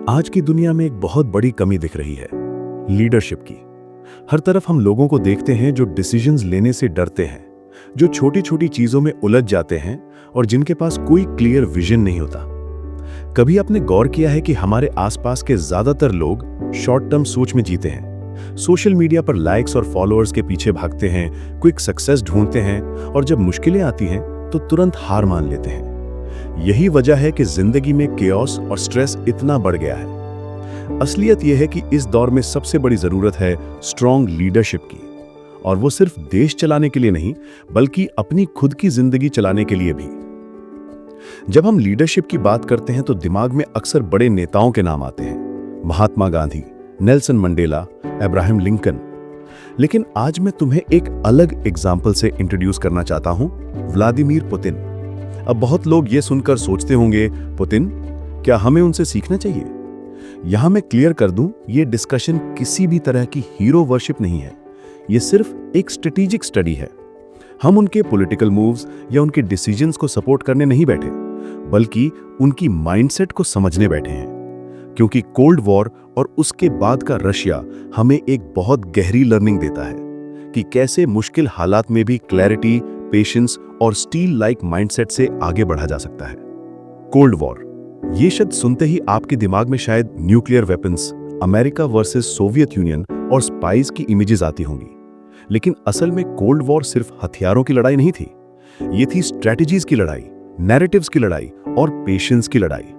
आज की दुनिया में एक बहुत बड़ी कमी दिख रही है, लीडरशिप की। हर तरफ हम लोगों को देखते हैं जो डिसीजंस लेने से डरते हैं, जो छोटी छोटी चीजों में उलझ जाते हैं और जिनके पास कोई क्लियर विजन नहीं होता। कभी आपने गौर किया है कि हमारे आसपास के ज्यादातर लोग शॉर्ट टर्म सोच में जीते हैं, सोशल मीडिया पर लाइक्स और फॉलोअर्स के पीछे भागते हैं, क्विक सक्सेस ढूंढते हैं और जब मुश्किलें आती हैं तो तुरंत हार मान लेते हैं। यही वजह है कि जिंदगी में केओस और स्ट्रेस इतना बढ़ गया है। असलियत यह है कि इस दौर में सबसे बड़ी जरूरत है स्ट्रॉन्ग लीडरशिप की, और वो सिर्फ देश चलाने के लिए नहीं बल्कि अपनी खुद की जिंदगी चलाने के लिए भी। जब हम लीडरशिप की बात करते हैं तो दिमाग में अक्सर बड़े नेताओं के नाम आते हैं, Mahatma Gandhi, Nelson Mandela, Abraham Lincoln. लेकिन आज मैं तुम्हें एक अलग एग्जाम्पल से इंट्रोड्यूस करना चाहता हूं, व्लादिमीर पुतिन। अब बहुत लोग ये सुनकर सोचते होंगे, पुतिन, क्या हमें उनसे सीखना चाहिए? यहां मैं क्लियर कर दूं, ये डिस्कशन किसी भी तरह की हीरो वर्शिप नहीं है। ये सिर्फ एक स्ट्रेटेजिक स्टडी है। हम उनके पॉलिटिकल मूव्स या उनके डिसीजंस को सपोर्ट करने नहीं बैठे, बल्कि उनकी माइंडसेट को समझने बैठे हैं। क्योंकि कोल्ड वॉर और उसके बाद का रशिया हमें एक बहुत गहरी लर्निंग देता है कि कैसे मुश्किल हालात में भी क्लैरिटी, पेशेंस और स्टील लाइक माइंडसेट से आगे बढ़ा जा सकता है। कोल्ड वॉर, ये शब्द सुनते ही आपके दिमाग में शायद nuclear weapons, America versus Soviet union और स्पाइस की इमेजेस आती होंगी। लेकिन असल में कोल्ड वॉर सिर्फ हथियारों की लड़ाई नहीं थी। ये थी स्ट्रेटजीज की लड़ाई, नैरेटिव्स की लड़ाई और पेशेंस की लड़ाई।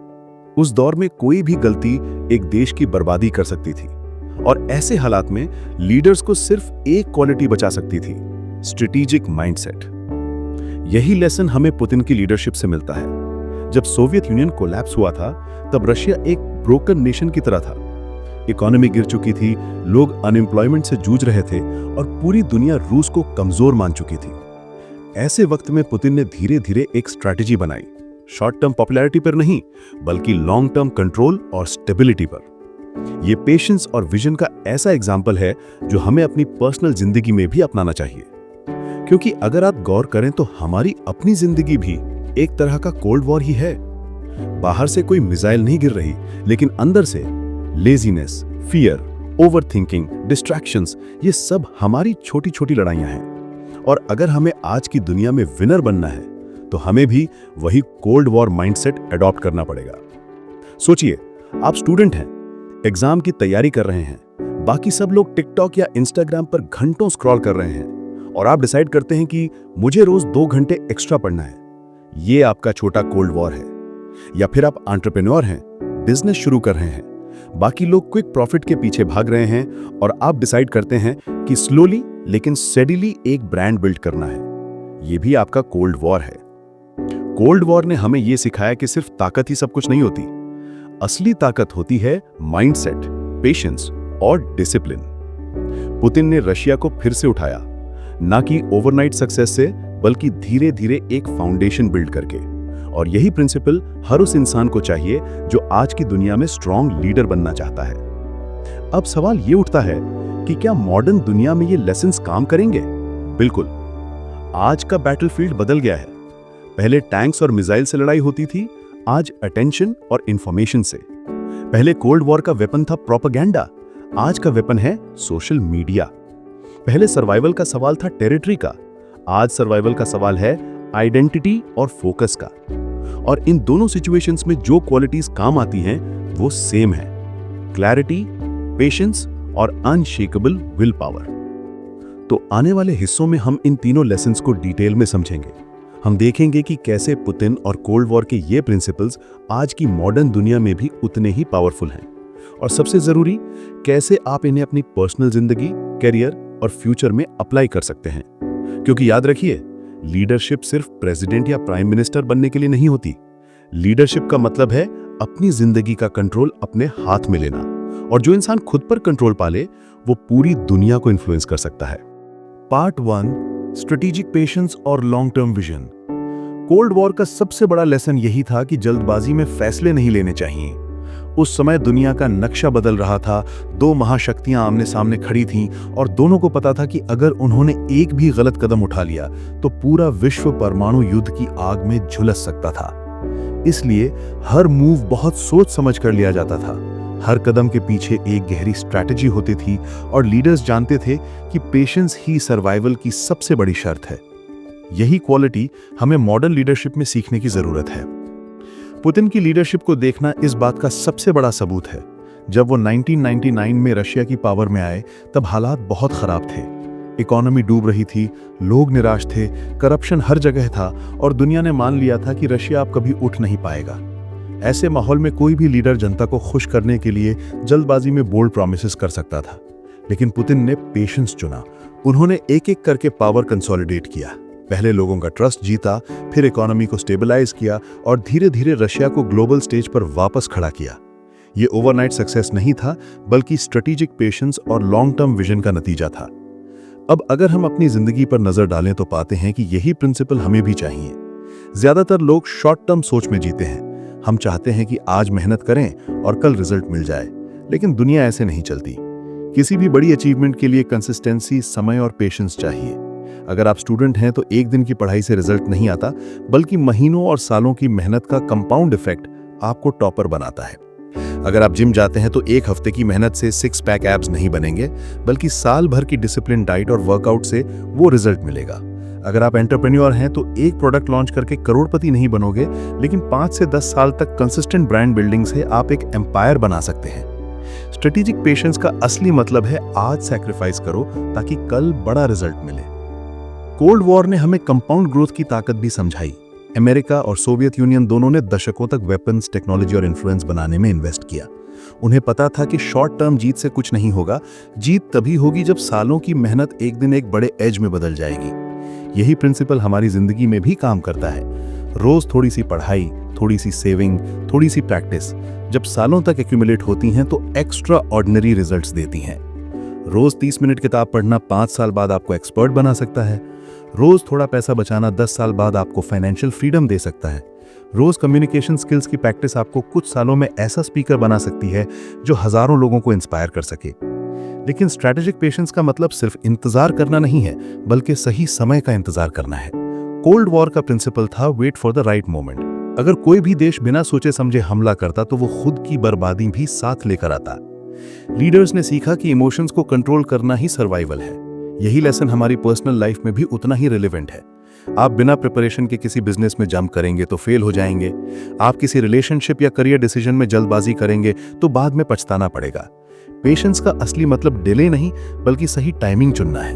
उस दौर में कोई भी गलती एक देश की बर्बादी कर सकती थी, और ऐसे हालात में लीडर्स को सिर्फ एक क्वालिटी बचा सकती थी, स्ट्रेटेजिक माइंडसेट। यही लेसन हमें पुतिन की लीडरशिप से मिलता है। जब सोवियत यूनियन कोलैप्स हुआ था, तब रशिया एक ब्रोकन नेशन की तरह था। इकोनॉमी गिर चुकी थी, लोग अनएम्प्लॉयमेंट से जूझ रहे थे और पूरी दुनिया रूस को कमजोर मान चुकी थी। ऐसे वक्त में पुतिन ने धीरे धीरे एक स्ट्रैटेजी बनाई, शॉर्ट टर्म पॉपुलैरिटी पर नहीं बल्कि लॉन्ग टर्म कंट्रोल और स्टेबिलिटी पर। यह पेशेंस और विजन का ऐसा एग्जाम्पल है जो हमें अपनी पर्सनल जिंदगी में भी अपनाना चाहिए। क्योंकि अगर आप गौर करें तो हमारी अपनी जिंदगी भी एक तरह का कोल्ड वॉर ही है। बाहर से कोई मिसाइल नहीं गिर रही, लेकिन अंदर से लेजीनेस, फियर, ओवरथिंकिंग, डिस्ट्रैक्शंस, ये सब हमारी छोटी छोटी लड़ाइयां हैं। और अगर हमें आज की दुनिया में विनर बनना है तो हमें भी वही कोल्ड वॉर माइंडसेट अडॉप्ट करना पड़ेगा। सोचिए, आप स्टूडेंट हैं, एग्जाम की तैयारी कर रहे हैं, बाकी सब लोग टिकटॉक या इंस्टाग्राम पर घंटों स्क्रॉल कर रहे हैं, और आप डिसाइड करते हैं कि मुझे रोज 2 घंटे एक्स्ट्रा पढ़ना है। ये आपका छोटा कोल्ड वॉर है। या फिर आप एंटरप्रेन्योर हैं, बिजनेस शुरू कर रहे हैं, बाकी लोग क्विक प्रॉफिट के पीछे भाग रहे हैं और आप डिसाइड करते हैं कि स्लोली लेकिन स्टेडीली एक ब्रांड बिल्ड करना है। ये भी आपका कोल्ड वॉर है। कोल्ड वॉर ने हमें यह सिखाया कि सिर्फ ताकत ही सब कुछ नहीं होती। असली ताकत होती है माइंडसेट, पेशेंस और डिसिप्लिन। पुतिन ने रशिया को फिर से उठाया, ना कि ओवरनाइट सक्सेस से बल्कि धीरे धीरे एक फाउंडेशन बिल्ड करके। और यही प्रिंसिपल हर उस इंसान को चाहिए जो आज की दुनिया में स्ट्रॉन्ग लीडर बनना चाहता है। अब सवाल ये उठता है कि क्या मॉडर्न दुनिया में ये लेसन्स काम करेंगे? बिल्कुल। आज का बैटलफील्ड बदल गया है। पहले टैंक्स और मिसाइल से लड़ाई होती थी, आज अटेंशन और इंफॉर्मेशन से। पहले कोल्ड वॉर का वेपन था प्रोपेगेंडा, आज का वेपन है सोशल मीडिया। पहले सर्वाइवल का सवाल था टेरिटरी का, आज सर्वाइवल का सवाल है आइडेंटिटी और फोकस का। और इन दोनों सिचुएशंस में जो क्वालिटीज काम आती हैं वो सेम है, क्लैरिटी, पेशेंस और अनशेकेबल विल पावर। तो आने वाले हिस्सों में हम इन तीनों लेसन्स को डिटेल में समझेंगे। हम देखेंगे कि कैसे पुतिन और कोल्ड वॉर के ये प्रिंसिपल्स आज की मॉडर्न दुनिया में भी उतने ही पावरफुल हैं, और सबसे जरूरी, कैसे आप इन्हें अपनी पर्सनल जिंदगी, करियर और फ्यूचर में अप्लाई कर सकते हैं। क्योंकि याद रखिए, लीडरशिप सिर्फ प्रेसिडेंट या प्राइम मिनिस्टर बनने के लिए नहीं होती। लीडरशिप का मतलब है अपनी जिंदगी का कंट्रोल अपने हाथ में लेना, और जो इंसान खुद पर कंट्रोल पाले वो पूरी दुनिया को इन्फ्लुएंस कर सकता है। पार्ट 1, स्ट्रेटेजिक पेशेंस और long term vision. Cold war का सबसे बड़ा लेसन यही था कि जल्दबाजी में फैसले नहीं लेने चाहिए। उस समय दुनिया का नक्शा बदल रहा था, 2 महाशक्तियां आमने सामने खड़ी थीं और दोनों को पता था कि अगर उन्होंने एक भी गलत कदम उठा लिया तो पूरा विश्व परमाणु युद्ध की आग में झुलस सकता था। इसलिए हर मूव बहुत सोच समझ कर लिया जाता था। हर कदम के पीछे एक गहरी स्ट्रैटेजी होती थी और लीडर्स जानते थे कि पेशेंस ही सर्वाइवल की सबसे बड़ी शर्त है। यही क्वालिटी हमें मॉडर्न लीडरशिप में सीखने की जरूरत है। पुतिन की लीडरशिप को देखना इस बात का सबसे बड़ा सबूत है। जब वो 1999 में रशिया की पावर में आए तब हालात बहुत खराब थे। इकोनॉमी डूब रही थी, लोग निराश थे, करप्शन हर जगह था और दुनिया ने मान लिया था कि रशिया अब कभी उठ नहीं पाएगा। ऐसे माहौल में कोई भी लीडर जनता को खुश करने के लिए जल्दबाजी में बोल्ड प्रॉमिसेस कर सकता था, लेकिन पुतिन ने पेशेंस चुना। उन्होंने एक एक करके पावर कंसोलिडेट किया। पहले लोगों का ट्रस्ट जीता, फिर इकोनॉमी को स्टेबलाइज किया और धीरे धीरे रशिया को ग्लोबल स्टेज पर वापस खड़ा किया। ये ओवरनाइट सक्सेस नहीं था, बल्कि स्ट्रेटेजिक पेशेंस और लॉन्ग टर्म विजन का नतीजा था। अब अगर हम अपनी जिंदगी पर नजर डालें तो पाते हैं कि यही प्रिंसिपल हमें भी चाहिए। ज्यादातर लोग शॉर्ट टर्म सोच में जीते हैं। हम चाहते हैं कि आज मेहनत करें और कल रिजल्ट मिल जाए, लेकिन दुनिया ऐसे नहीं चलती। किसी भी बड़ी अचीवमेंट के लिए कंसिस्टेंसी, समय और पेशेंस चाहिए। अगर आप स्टूडेंट हैं तो एक दिन की पढ़ाई से रिजल्ट नहीं आता, बल्कि महीनों और सालों की मेहनत का कंपाउंड इफेक्ट आपको टॉपर बनाता है। अगर आप जिम जाते हैं तो एक हफ्ते की मेहनत से 6 पैक एब्स नहीं बनेंगे, बल्कि साल भर की डिसिप्लिन डाइट और वर्कआउट से वो रिजल्ट मिलेगा। अगर आप एंटरप्रेन्योर हैं तो एक प्रोडक्ट लॉन्च करके करोड़पति नहीं बनोगे, लेकिन 5 से 10 साल तक कंसिस्टेंट ब्रांड बिल्डिंग से आप एक एम्पायर बना सकते हैं। स्ट्रेटेजिक पेशेंस का असली मतलब है आज सैक्रिफाइस करो ताकि कल बड़ा रिजल्ट मिले। कोल्ड वॉर ने हमें कंपाउंड ग्रोथ की ताकत भी समझाई। अमेरिका और सोवियत यूनियन दोनों ने दशकों तक वेपन्स, टेक्नोलॉजी और इन्फ्लुएंस बनाने में इन्वेस्ट किया। उन्हें पता था कि शॉर्ट टर्म जीत से कुछ नहीं होगा, जीत तभी होगी जब सालों की मेहनत एक दिन एक बड़े एज में बदल जाएगी। यही प्रिंसिपल हमारी जिंदगी में भी काम करता है। रोज थोड़ी सी पढ़ाई, थोड़ी सी सेविंग, थोड़ी सी प्रैक्टिस जब सालों तक एक्यूमुलेट होती हैं तो एक्स्ट्रा ऑर्डिनरी रिजल्ट्स देती हैं। रोज 30 मिनट किताब पढ़ना 5 साल बाद आपको एक्सपर्ट बना सकता है। रोज थोड़ा पैसा बचाना 10 साल बाद आपको फाइनेंशियल फ्रीडम दे सकता है। रोज कम्युनिकेशन स्किल्स की प्रैक्टिस आपको कुछ सालों में ऐसा स्पीकर बना सकती है जो हजारों लोगों को इंस्पायर कर सके। लेकिन स्ट्रैटेजिक पेशेंस का मतलब सिर्फ इंतजार करना नहीं है, बल्कि सही समय का इंतजार करना है। कोल्ड वॉर का प्रिंसिपल था wait for the right moment. अगर कोई भी देश बिना सोचे समझे हमला करता तो वो खुद की बर्बादी भी साथ लेकर आता। लीडर्स ने सीखा कि इमोशंस को कंट्रोल करना ही सर्वाइवल है। यही लेसन हमारी पर्सनल लाइफ में भी उतना ही रिलेवेंट है। आप बिना प्रिपरेशन के किसी बिजनेस में जंप करेंगे तो फेल हो जाएंगे। आप किसी रिलेशनशिप या करियर डिसीजन में जल्दबाजी करेंगे तो बाद में पछताना पड़ेगा। पेशेंस का असली मतलब डिले नहीं, बल्कि सही टाइमिंग चुनना है।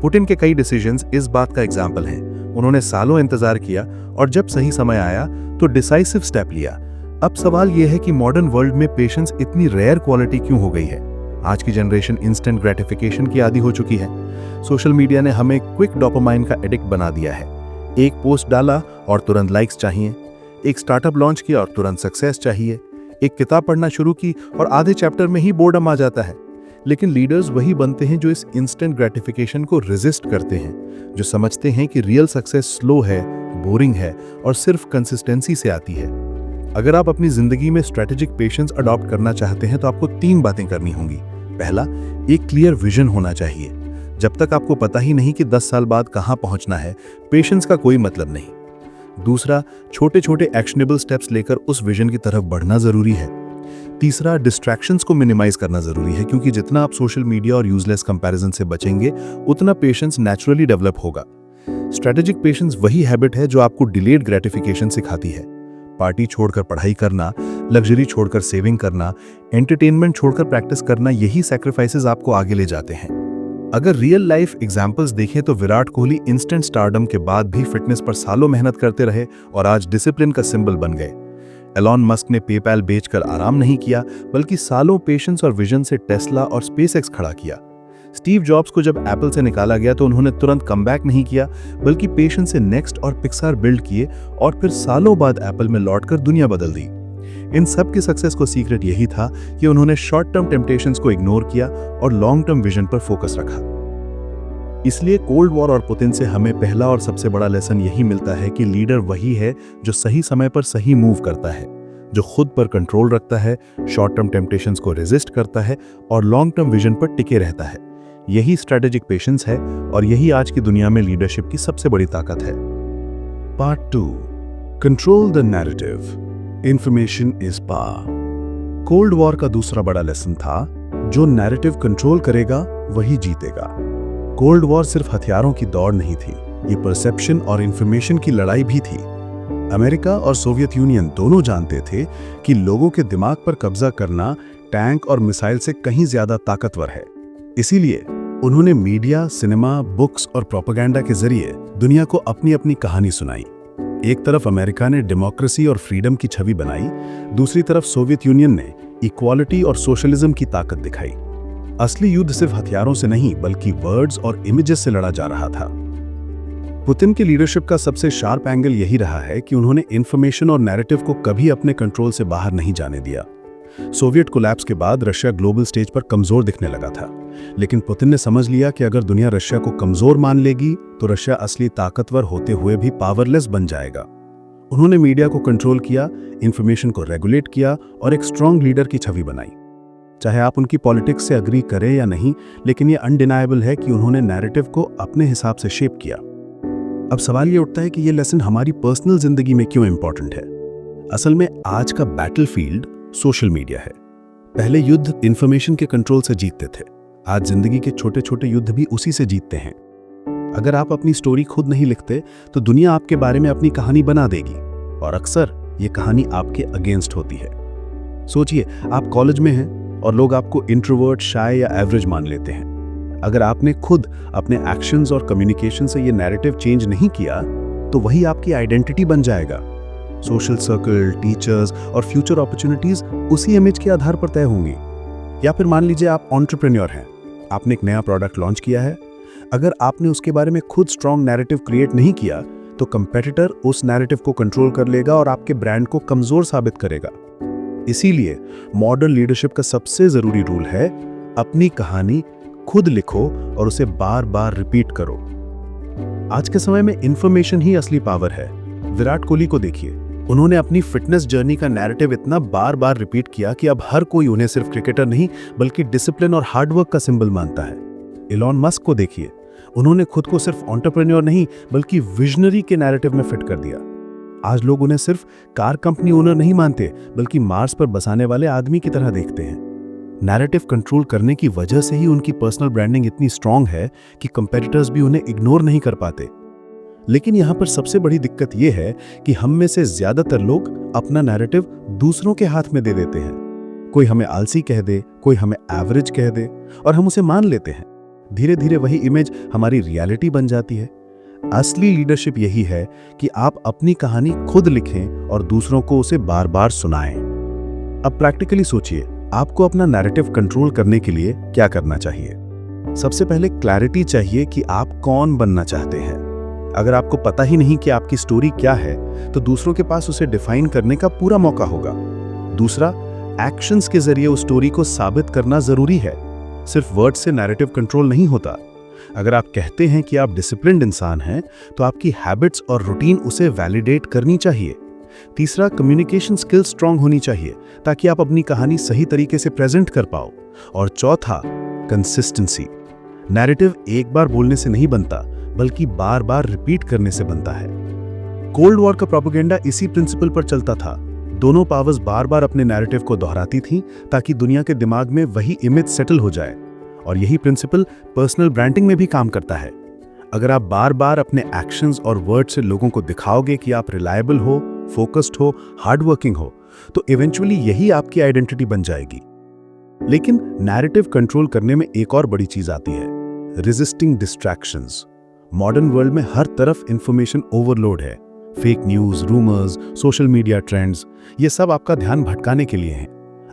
पुतिन के कई डिसीजंस इस बात का एग्जाम्पल हैं। उन्होंने सालों इंतजार किया और जब सही समय आया तो डिसाइसिव स्टेप लिया। अब सवाल यह है कि मॉडर्न वर्ल्ड में पेशेंस इतनी रेयर क्वालिटी क्यों हो गई है? आज की जनरेशन इंस्टेंट ग्रेटिफिकेशन की आदी हो चुकी है। सोशल मीडिया ने हमें क्विक डोपामाइन का एडिक्ट बना दिया है। एक पोस्ट डाला और तुरंत लाइक्स चाहिए, एक स्टार्टअप लॉन्च किया और तुरंत सक्सेस चाहिए, एक किताब पढ़ना शुरू की और आधे चैप्टर में ही बोर्डम आ जाता है। लेकिन लीडर्स वही बनते हैं जो इस इंस्टेंट ग्रेटिफिकेशन को रेजिस्ट करते हैं, जो समझते हैं कि रियल सक्सेस स्लो है, बोरिंग है और सिर्फ कंसिस्टेंसी से आती है। अगर आप अपनी जिंदगी में स्ट्रेटेजिक पेशेंस अडॉप्ट करना चाहते हैं तो आपको 3 बातें करनी होंगी। पहला, एक क्लियर विजन होना चाहिए। जब तक आपको पता ही नहीं कि 10 साल बाद कहां पहुंचना है, पेशेंस का कोई मतलब नहीं। दूसरा, छोटे छोटे एक्शनेबल स्टेप्स लेकर उस विजन की तरफ बढ़ना जरूरी है। तीसरा, डिस्ट्रैक्शंस को मिनिमाइज करना जरूरी है, क्योंकि जितना आप सोशल मीडिया और यूजलेस कंपैरिजन से बचेंगे उतना पेशेंस नेचुरली डेवलप होगा। स्ट्रेटेजिक पेशेंस वही हैबिट है जो आपको डिलेड ग्रेटिफिकेशन सिखाती है। पार्टी छोड़कर पढ़ाई करना, लग्जरी छोड़कर सेविंग करना, एंटरटेनमेंट छोड़कर प्रैक्टिस करना, यही सैक्रिफाइसेस आपको आगे ले जाते हैं। अगर रियल लाइफ एग्जाम्पल्स देखें तो विराट कोहली इंस्टेंट स्टारडम के बाद भी फिटनेस पर सालों मेहनत करते रहे और आज डिसिप्लिन का सिंबल बन गए। एलॉन मस्क ने पेपैल बेचकर आराम नहीं किया, बल्कि सालों पेशेंस और विजन से टेस्ला और स्पेसएक्स खड़ा किया। स्टीव जॉब्स को जब एप्पल से निकाला गया तो उन्होंने तुरंत कमबैक नहीं किया, बल्कि पेशेंस से नेक्स्ट और पिक्सार बिल्ड किए और फिर सालों बाद एप्पल में लौटकर दुनिया बदल दी। इन सब की सक्सेस को सीक्रेट यही था कि उन्होंने शॉर्ट टर्म टेम्पटेशंस को इग्नोर किया और लॉन्ग टर्म विजन पर फोकस रखा। इसलिए कोल्ड वॉर और पुतिन से हमें पहला और सबसे बड़ा लेसन यही मिलता है कि लीडर वही है जो सही समय पर सही मूव करता है, जो खुद पर कंट्रोल रखता है, शॉर्ट टर्म टेम्पटेशंस को रेजिस्ट करता है और लॉन्ग टर्म विजन पर टिके रहता है। यही स्ट्रेटेजिक पेशेंस है और यही आज की दुनिया में लीडरशिप की सबसे बड़ी ताकत है। Part 2, control the narrative, information is power. Cold war का दूसरा बड़ा लेसन था, जो नैरेटिव कंट्रोल करेगा वही जीतेगा। कोल्ड वॉर सिर्फ हथियारों की दौड़ नहीं थी, ये परसेप्शन और इंफॉर्मेशन की लड़ाई भी थी। अमेरिका और सोवियत यूनियन दोनों जानते थे कि लोगों के दिमाग पर कब्जा करना टैंक और मिसाइल से कहीं ज्यादा ताकतवर है। इसीलिए उन्होंने मीडिया, सिनेमा, बुक्स और प्रोपेगेंडा के जरिए दुनिया को अपनी अपनी कहानी सुनाई। एक तरफ अमेरिका ने डेमोक्रेसी और फ्रीडम की छवि बनाई, दूसरी तरफ सोवियत यूनियन ने इक्वालिटी और सोशलिज्म की ताकत दिखाई। असली युद्ध सिर्फ हथियारों से नहीं बल्कि वर्ड्स और इमेजेस से लड़ा जा रहा था। पुतिन की लीडरशिप का सबसे शार्प एंगल यही रहा है कि उन्होंने इंफॉर्मेशन और नैरेटिव को कभी अपने कंट्रोल से बाहर नहीं जाने दिया। सोवियत कोलैप्स के बाद रशिया ग्लोबल स्टेज पर कमजोर दिखने लगा था, लेकिन पुतिन ने समझ लिया कि अगर दुनिया रशिया को कमजोर मान लेगी तो रशिया असली ताकतवर होते हुए भी पावरलेस बन जाएगा। उन्होंने मीडिया को कंट्रोल किया, इंफॉर्मेशन को रेगुलेट किया और एक स्ट्रांग लीडर की छवि बनाई। चाहे आप उनकी पॉलिटिक्स से अग्री करें या नहीं, लेकिन ये अनडिनायबल है कि उन्होंने नैरेटिव को अपने हिसाब से शेप किया। अब सवाल ये उठता है कि ये लेसन हमारी पर्सनल जिंदगी में क्यों इंपॉर्टेंट है। असल में आज का बैटलफील्ड सोशल मीडिया है। पहले युद्ध इंफॉर्मेशन के कंट्रोल से जीतते थे, आज जिंदगी के छोटे छोटे युद्ध भी उसी से जीतते हैं। अगर आप अपनी स्टोरी खुद नहीं लिखते तो दुनिया आपके बारे में अपनी कहानी बना देगी, और अक्सर ये कहानी आपके अगेंस्ट होती है। सोचिए, आप कॉलेज में हैं और लोग आपको इंट्रोवर्ट, शाय या एवरेज मान लेते हैं। अगर आपने खुद अपने एक्शंस और कम्युनिकेशन से ये नैरेटिव चेंज नहीं किया तो वही आपकी आइडेंटिटी बन जाएगा। सोशल सर्कल, टीचर्स और फ्यूचर अपॉर्चुनिटीज उसी इमेज के आधार पर तय होंगी। या फिर मान लीजिए आप एंटरप्रेन्योर हैं, आपने एक नया प्रोडक्ट लॉन्च किया है। अगर आपने उसके बारे में खुद स्ट्रॉन्ग नैरेटिव क्रिएट नहीं किया तो कंपेटिटर उस नैरेटिव को कंट्रोल कर लेगा और आपके ब्रांड को कमजोर साबित करेगा। इसीलिए मॉडर्न लीडरशिप का सबसे जरूरी रूल है, अपनी कहानी खुद लिखो और उसे बार बार रिपीट करो। आज के समय में इंफॉर्मेशन ही असली पावर है। विराट कोहली को देखिए, उन्होंने अपनी फिटनेस जर्नी का नैरेटिव इतना बार बार रिपीट किया कि अब हर कोई उन्हें सिर्फ क्रिकेटर नहीं बल्कि डिसिप्लिन और हार्डवर्क का सिंबल मानता है। इलॉन मस्क को देखिए, उन्होंने खुद को सिर्फ एंटरप्रेन्योर नहीं बल्कि विजनरी के नैरेटिव में फिट कर दिया। आज लोग उन्हें सिर्फ कार कंपनी ओनर नहीं मानते बल्कि मार्स पर बसाने वाले आदमी की तरह देखते हैं। नैरेटिव कंट्रोल करने की वजह से ही उनकी पर्सनल ब्रांडिंग इतनी स्ट्रांग है कि कंपेटिटर्स भी उन्हें इग्नोर नहीं कर पाते। लेकिन यहां पर सबसे बड़ी दिक्कत यह है कि हम में से ज्यादातर लोग अपना नैरेटिव दूसरों के हाथ में दे देते हैं। कोई हमें आलसी कह दे, कोई हमें एवरेज कह दे और हम उसे मान लेते हैं। धीरे धीरे वही इमेज हमारी रियलिटी बन जाती है। असली लीडरशिप यही है कि आप अपनी कहानी खुद लिखें और दूसरों को उसे बार बार सुनाएं। अब प्रैक्टिकली सोचिए, आपको अपना नैरेटिव कंट्रोल करने के लिए क्या करना चाहिए। सबसे पहले क्लैरिटी चाहिए कि आप कौन बनना चाहते हैं। अगर आपको पता ही नहीं कि आपकी स्टोरी क्या है तो दूसरों के पास उसे डिफाइन करने का पूरा मौका होगा। दूसरा, एक्शंस के जरिए उस स्टोरी को साबित करना जरूरी है। सिर्फ वर्ड से नैरेटिव कंट्रोल नहीं होता। अगर आप कहते हैं कि आप डिसिप्लिन्ड इंसान हैं तो आपकी हैबिट्स और रूटीन उसे वैलिडेट करनी चाहिए। तीसरा, कम्युनिकेशन स्किल्स स्ट्रांग होनी चाहिए ताकि आप अपनी कहानी सही तरीके से प्रेजेंट कर पाओ। और चौथा, कंसिस्टेंसी। नैरेटिव एक बार बोलने से नहीं बनता बल्कि बार बार रिपीट करने से बनता है। कोल्ड वॉर का प्रोपेगेंडा इसी प्रिंसिपल पर चलता था। दोनों पावर्स बार बार अपने नैरेटिव को दोहराती थीं ताकि दुनिया के दिमाग में वही इमेज सेटल हो जाए। और यही प्रिंसिपल पर्सनल ब्रांडिंग में भी काम करता है। अगर आप बार बार अपने एक्शंस और वर्ड से लोगों को दिखाओगे कि आप रिलायबल हो, फोकस्ड हो, हार्डवर्किंग हो, तो इवेंचुअली यही आपकी आइडेंटिटी बन जाएगी। लेकिन नैरेटिव कंट्रोल करने में एक और बड़ी चीज आती है, रेजिस्टिंग डिस्ट्रैक्शंस। मॉडर्न वर्ल्ड में हर तरफ इंफॉर्मेशन ओवरलोड है। Fake news, rumours, social media trends, ये सब आपका ध्यान भटकाने के लिए हैं।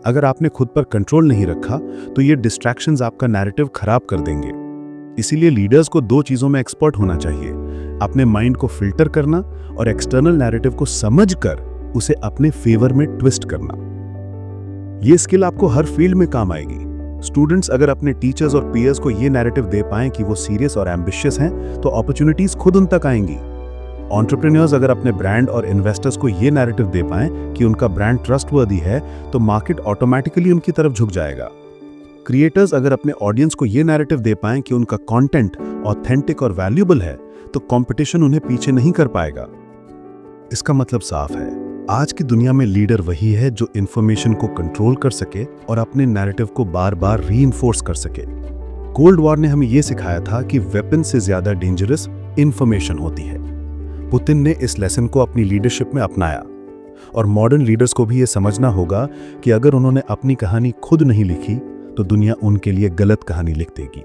अगर आपने खुद पर कंट्रोल नहीं रखा तो ये डिस्ट्रैक्शंस आपका नैरेटिव खराब कर देंगे। इसीलिए लीडर्स को दो चीजों में एक्सपर्ट होना चाहिए, अपने माइंड को फिल्टर करना और एक्सटर्नल नैरेटिव को समझकर उसे अपने फेवर में ट्विस्ट करना। ये स्किल आपको हर फील्ड में काम आएगी। स्टूडेंट्स अगर अपने टीचर्स और पीयर्स को ये नैरेटिव दे पाएं कि वो सीरियस और एम्बिशियस हैं तो अपॉर्चुनिटीज खुद उन तक आएंगी। एंटरप्रेन्योर्स अगर अपने ब्रांड और इन्वेस्टर्स को ये नैरेटिव दे पाएं कि उनका ब्रांड ट्रस्टवर्दी है तो मार्केट ऑटोमेटिकली उनकी तरफ झुक जाएगा। क्रिएटर्स अगर अपने ऑडियंस को ये नैरेटिव दे पाएं कि उनका कंटेंट ऑथेंटिक और वैल्यूएबल है तो कंपटीशन उन्हें पीछे नहीं कर पाएगा। इसका मतलब साफ है, आज की दुनिया में लीडर वही है जो इंफॉर्मेशन को कंट्रोल कर सके और अपने नैरेटिव को बार बार रीइंफोर्स कर सके। कोल्ड वॉर ने हमें यह सिखाया था कि वेपन से ज्यादा डेंजरस इंफॉर्मेशन होती है। पुतिन ने इस लेसन को अपनी लीडरशिप में अपनाया, और मॉडर्न लीडर्स को भी यह समझना होगा कि अगर उन्होंने अपनी कहानी खुद नहीं लिखी तो दुनिया उनके लिए गलत कहानी लिख देगी।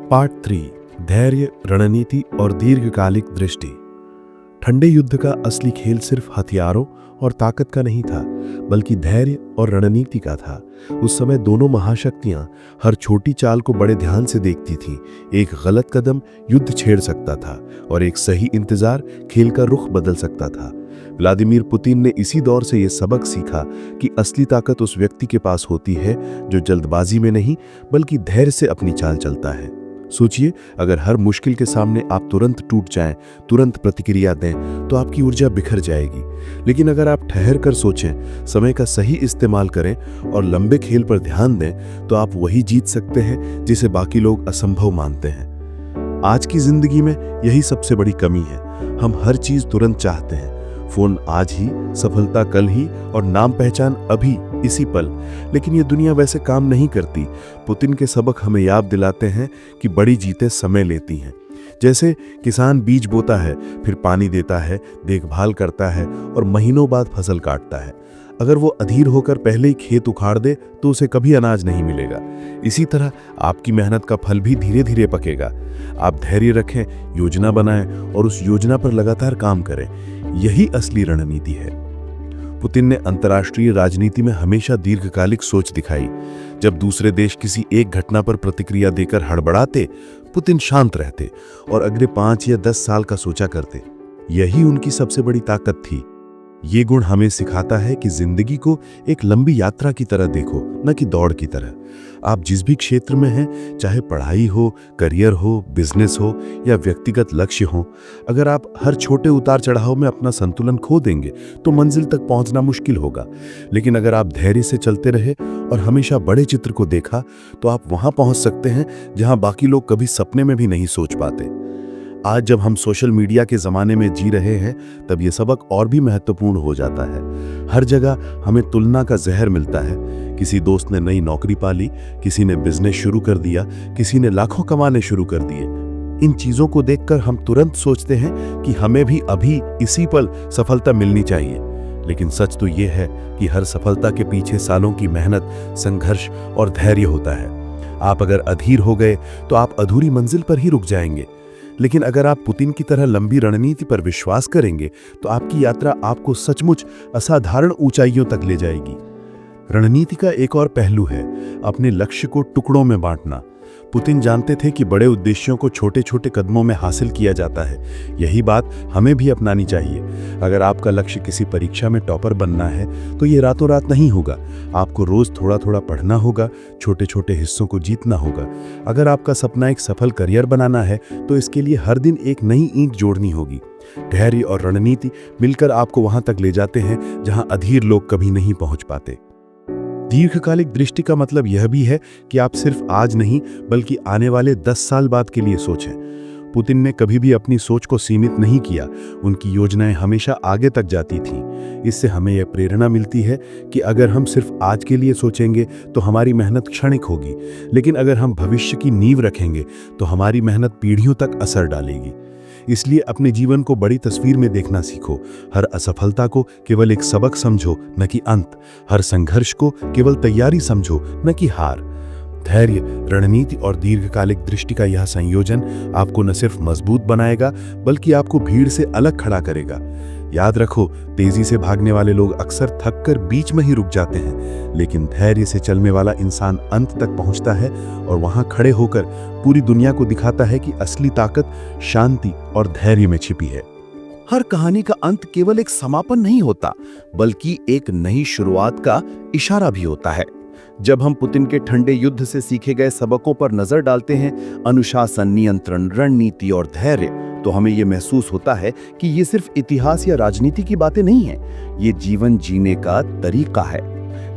पार्ट 3, धैर्य, रणनीति और दीर्घकालिक दृष्टि। ठंडे युद्ध का असली खेल सिर्फ हथियारों और ताकत का नहीं था, बल्कि धैर्य और रणनीति का था। उस समय दोनों महाशक्तियां हर छोटी चाल को बड़े ध्यान से देखती थीं। एक गलत कदम युद्ध छेड़ सकता था और एक सही इंतजार खेल का रुख बदल सकता था। व्लादिमीर पुतिन ने इसी दौर से यह सबक सीखा कि असली ताकत उस व्यक्ति के पास होती है जो जल्दबाजी में नहीं बल्कि धैर्य से अपनी चाल चलता है। सोचिए, अगर हर मुश्किल के सामने आप तुरंत टूट जाएं, तुरंत प्रतिक्रिया दें, तो आपकी ऊर्जा बिखर जाएगी। लेकिन अगर आप ठहर कर सोचें, समय का सही इस्तेमाल करें और लंबे खेल पर ध्यान दें, तो आप वही जीत सकते हैं जिसे बाकी लोग असंभव मानते हैं। आज की जिंदगी में यही सबसे बड़ी कमी है। हम हर चीज तुरंत चाहते हैं, फोन आज ही, सफलता कल ही और नाम पहचान अभी इसी पल। लेकिन ये दुनिया वैसे काम नहीं करती। पुतिन के सबक हमें याद दिलाते हैं कि बड़ी जीतें समय लेती हैं। जैसे किसान बीज बोता है, फिर पानी देता है, देखभाल करता है और महीनों बाद फसल काटता है। अगर वो अधीर होकर पहले ही खेत उखाड़ दे तो उसे कभी अनाज नहीं मिलेगा। इसी तरह आपकी मेहनत का फल भी धीरे धीरे पकेगा। आप धैर्य रखें, योजना बनाएं और उस योजना पर लगातार काम करें। यही असली रणनीति है। पुतिन ने अंतर्राष्ट्रीय राजनीति में हमेशा दीर्घकालिक सोच दिखाई। जब दूसरे देश किसी एक घटना पर प्रतिक्रिया देकर हड़बड़ाते, पुतिन शांत रहते और अगले 5 या 10 साल का सोचा करते। यही उनकी सबसे बड़ी ताकत थी। ये गुण हमें सिखाता है कि जिंदगी को एक लंबी यात्रा की तरह देखो, न कि दौड़ की तरह। आप जिस भी क्षेत्र में हैं, चाहे पढ़ाई हो, करियर हो, बिजनेस हो या व्यक्तिगत लक्ष्य हो, अगर आप हर छोटे उतार चढ़ाव में अपना संतुलन खो देंगे तो मंजिल तक पहुंचना मुश्किल होगा। लेकिन अगर आप धैर्य से चलते रहे और हमेशा बड़े चित्र को देखा, तो आप वहां पहुंच सकते हैं जहां बाकी लोग कभी सपने में भी नहीं सोच पाते। आज जब हम सोशल मीडिया के ज़माने में जी रहे हैं, तब ये सबक और भी महत्वपूर्ण हो जाता है। हर जगह हमें तुलना का जहर मिलता है। किसी दोस्त ने नई नौकरी पा ली, किसी ने बिजनेस शुरू कर दिया, किसी ने लाखों कमाने शुरू कर दिए। इन चीज़ों को देखकर हम तुरंत सोचते हैं कि हमें भी अभी इसी पल सफलता मिलनी चाहिए। लेकिन सच तो ये है कि हर सफलता के पीछे सालों की मेहनत, संघर्ष और धैर्य होता है। आप अगर अधीर हो गए तो आप अधूरी मंजिल पर ही रुक जाएंगे। लेकिन अगर आप पुतिन की तरह लंबी रणनीति पर विश्वास करेंगे तो आपकी यात्रा आपको सचमुच असाधारण ऊंचाइयों तक ले जाएगी। रणनीति का एक और पहलू है अपने लक्ष्य को टुकड़ों में बांटना। पुतिन जानते थे कि बड़े उद्देश्यों को छोटे छोटे कदमों में हासिल किया जाता है। यही बात हमें भी अपनानी चाहिए। अगर आपका लक्ष्य किसी परीक्षा में टॉपर बनना है तो ये रातों रात नहीं होगा। आपको रोज थोड़ा थोड़ा पढ़ना होगा, छोटे छोटे हिस्सों को जीतना होगा। अगर आपका सपना एक सफल करियर बनाना है तो इसके लिए हर दिन एक नई ईंट जोड़नी होगी। धैर्य और रणनीति मिलकर आपको वहां तक ले जाते हैं जहां अधीर लोग कभी नहीं पहुंच पाते। दीर्घकालिक दृष्टि का मतलब यह भी है कि आप सिर्फ आज नहीं बल्कि आने वाले 10 साल बाद के लिए सोचें। पुतिन ने कभी भी अपनी सोच को सीमित नहीं किया। उनकी योजनाएं हमेशा आगे तक जाती थीं। इससे हमें यह प्रेरणा मिलती है कि अगर हम सिर्फ आज के लिए सोचेंगे तो हमारी मेहनत क्षणिक होगी, लेकिन अगर हम भविष्य की नींव रखेंगे तो हमारी मेहनत पीढ़ियों तक असर डालेगी। इसलिए अपने जीवन को बड़ी तस्वीर में देखना सीखो। हर असफलता को केवल एक सबक समझो, न कि अंत। हर संघर्ष को केवल तैयारी समझो, न कि हार। धैर्य, रणनीति और दीर्घकालिक दृष्टि का यह संयोजन आपको न सिर्फ मजबूत बनाएगा बल्कि आपको भीड़ से अलग खड़ा करेगा। याद रखो, तेजी से भागने वाले लोग अक्सर थक कर बीच में ही रुक जाते हैं, लेकिन धैर्य से चलने वाला इंसान अंत तक पहुंचता है और वहां खड़े होकर पूरी दुनिया को दिखाता है कि असली ताकत शांति और धैर्य में छिपी है। हर कहानी का अंत केवल एक समापन नहीं होता, बल्कि एक नई शुरुआत का इशारा भी होता है। जब हम पुतिन के ठंडे युद्ध से सीखे गए सबकों पर नजर डालते हैं, अनुशासन, नियंत्रण, रणनीति और धैर्य, तो हमें यह महसूस होता है कि ये सिर्फ इतिहास या राजनीति की बातें नहीं हैं, ये जीवन जीने का तरीका है।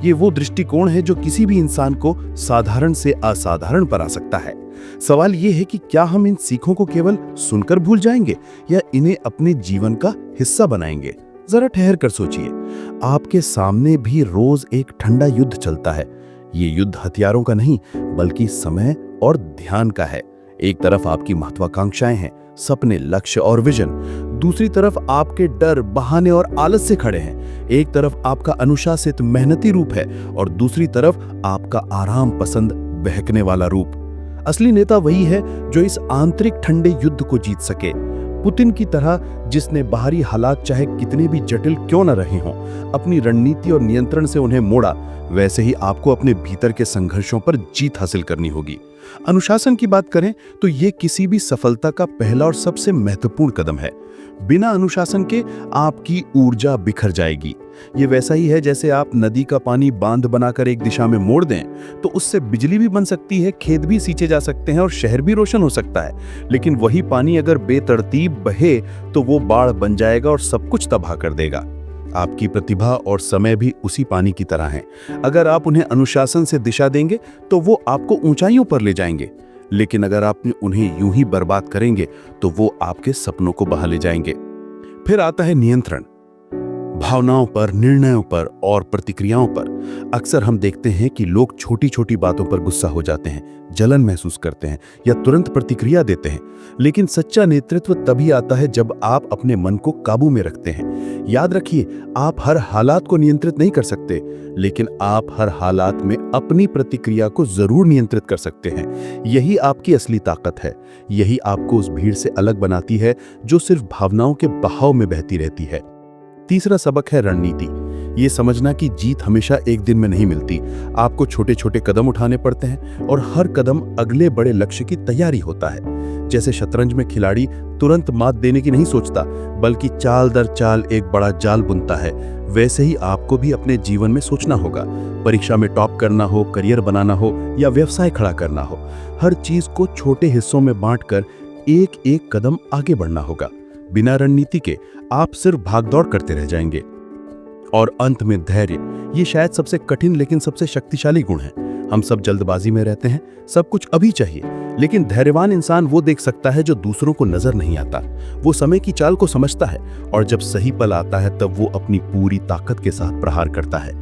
ये वो दृष्टिकोण है जो किसी भी इंसान को साधारण से असाधारण बना सकता है। सवाल ये है कि क्या हम इन सीखों को केवल सुनकर भूल जाएंगे या इन्हें अपने जीवन का हिस्सा बनाएंगे। जरा ठहर कर सोचिए, आपके सामने भी रोज एक ठंडा युद्ध चलता है। ये युद्ध हथियारों का नहीं, बल्कि समय और ध्यान का है। एक तरफ आपकी महत्वाकांक्षाएं हैं, सपने, लक्ष्य और विजन। दूसरी तरफ आपके डर, बहाने और आलस से खड़े हैं। एक तरफ आपका अनुशासित, मेहनती रूप है और दूसरी तरफ आपका आराम पसंद, बहकने वाला रूप। असली नेता वही है जो इस आंतरिक ठंडे युद्ध को जीत सके। पुतिन की तरह, जिसने बाहरी हालात चाहे कितने भी जटिल क्यों न रहे हों, अपनी रणनीति और नियंत्रण से उन्हें मोड़ा, वैसे ही आपको अपने भीतर के संघर्षों पर जीत हासिल करनी होगी। अनुशासन की बात करें तो ये किसी भी सफलता का पहला और सबसे महत्वपूर्ण कदम है। बिना अनुशासन के आपकी ऊर्जा बिखर जाएगी। ये वैसा ही है जैसे आप नदी का पानी बांध बनाकर एक दिशा में मोड़ दें तो उससे बिजली भी बन सकती है, खेत भी सींचे जा सकते हैं और शहर भी रोशन हो सकता है। लेकिन वही पानी अगर बेतरतीब बहे तो वो बाढ़ बन जाएगा और सब कुछ तबाह कर देगा। आपकी प्रतिभा और समय भी उसी पानी की तरह हैं। अगर आप उन्हें अनुशासन से दिशा देंगे तो वो आपको ऊंचाइयों पर ले जाएंगे, लेकिन अगर आप उन्हें यूं ही बर्बाद करेंगे तो वो आपके सपनों को बहा ले जाएंगे। फिर आता है नियंत्रण। भावनाओं पर, निर्णयों पर और प्रतिक्रियाओं पर अक्सर हम देखते हैं कि लोग छोटी छोटी बातों पर गुस्सा हो जाते हैं, जलन महसूस करते हैं या तुरंत प्रतिक्रिया देते हैं। लेकिन सच्चा नेतृत्व तभी आता है जब आप अपने मन को काबू में रखते हैं। याद रखिए, आप हर हालात को नियंत्रित नहीं कर सकते, लेकिन आप हर हालात में अपनी प्रतिक्रिया को जरूर नियंत्रित कर सकते हैं। यही आपकी असली ताकत है। यही आपको उस भीड़ से अलग बनाती है जो सिर्फ भावनाओं के बहाव में बहती रहती है। तीसरा सबक है रणनीति। ये समझना कि जीत हमेशा एक दिन में नहीं मिलती। आपको छोटे छोटे कदम उठाने पड़ते हैं और हर कदम अगले बड़े लक्ष्य की तैयारी होता है। जैसे शतरंज में खिलाड़ी तुरंत मात देने की नहीं सोचता, बल्कि चाल दर चाल एक बड़ा जाल बुनता है, वैसे ही आपको भी अपने जीवन में सोचना होगा। परीक्षा में टॉप करना हो, करियर बनाना हो या व्यवसाय खड़ा करना हो, हर चीज को छोटे हिस्सों में बांटकर एक एक कदम आगे बढ़ना होगा। बिना रणनीति के आप सिर्फ भागदौड़ करते रह जाएंगे। और अंत में धैर्य। ये शायद सबसे कठिन लेकिन सबसे शक्तिशाली गुण है। हम सब जल्दबाजी में रहते हैं, सब कुछ अभी चाहिए, लेकिन धैर्यवान इंसान वो देख सकता है जो दूसरों को नजर नहीं आता। वो समय की चाल को समझता है और जब सही पल आता है तब वो अपनी पूरी ताकत के साथ प्रहार करता है।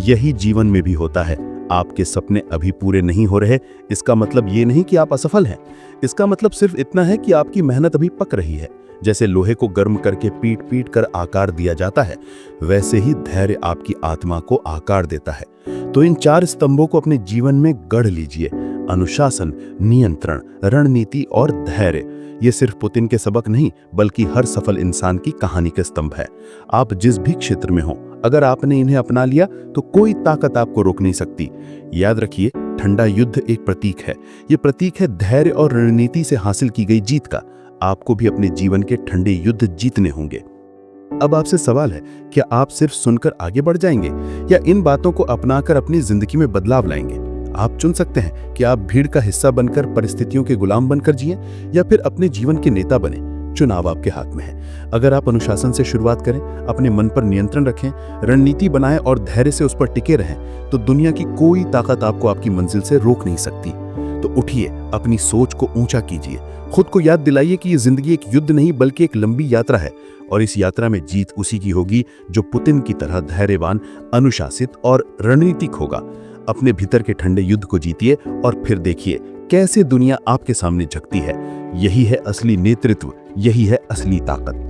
यही जीवन में भी होता है। आपके सपने अभी पूरे नहीं हो रहे, इसका मतलब ये नहीं कि आप असफल हैं। इसका मतलब सिर्फ इतना है कि आपकी मेहनत अभी पक रही है। जैसे लोहे को गर्म करके पीट पीट कर आकार दिया जाता है, वैसे ही धैर्य आपकी आत्मा को आकार देता है। तो इन 4 स्तंभों को अपने जीवन में गढ़ लीजिए। अनुशासन, नियंत्रण, रणनीति और धैर्य। ये सिर्फ पुतिन के सबक नहीं, बल्कि हर सफल इंसान की कहानी के स्तंभ है। आप जिस भी क्षेत्र में हो, अगर आपने इन्हें अपना लिया तो कोई ताकत आपको रोक नहीं सकती। याद रखिए, ठंडा युद्ध एक प्रतीक है। ये प्रतीक है धैर्य और रणनीति से हासिल की गई जीत का। आपको भी अपने जीवन के ठंडे युद्ध जीतने होंगे। अब आपसे सवाल है, क्या आप सिर्फ सुनकर आगे बढ़ जाएंगे या इन बातों को अपनाकर अपनी जिंदगी में बदलाव लाएंगे? आप चुन सकते हैं कि आप भीड़ का हिस्सा बनकर परिस्थितियों के गुलाम बनकर जिएं या फिर अपने जीवन के नेता बने। चुनाव आपके हाथ में है। अगर आप अनुशासन से शुरुआत करें, अपने मन पर नियंत्रण रखें, रणनीति बनाएं और धैर्य से उस पर टिके रहें, तो दुनिया की कोई ताकत आपको आपकी मंजिल से रोक नहीं सकती। तो उठिए, अपनी सोच को ऊंचा कीजिए, खुद को याद दिलाइए कि ये जिंदगी एक युद्ध नहीं बल्कि एक लंबी यात्रा है और इस यात्रा में जीत उसी की होगी जो पुतिन की तरह धैर्यवान, अनुशासित और रणनीतिक होगा। अपने भीतर के ठंडे युद्ध को जीतिए और फिर देखिए कैसे दुनिया आपके सामने झुकती है। यही है असली नेतृत्व, यही है असली ताकत।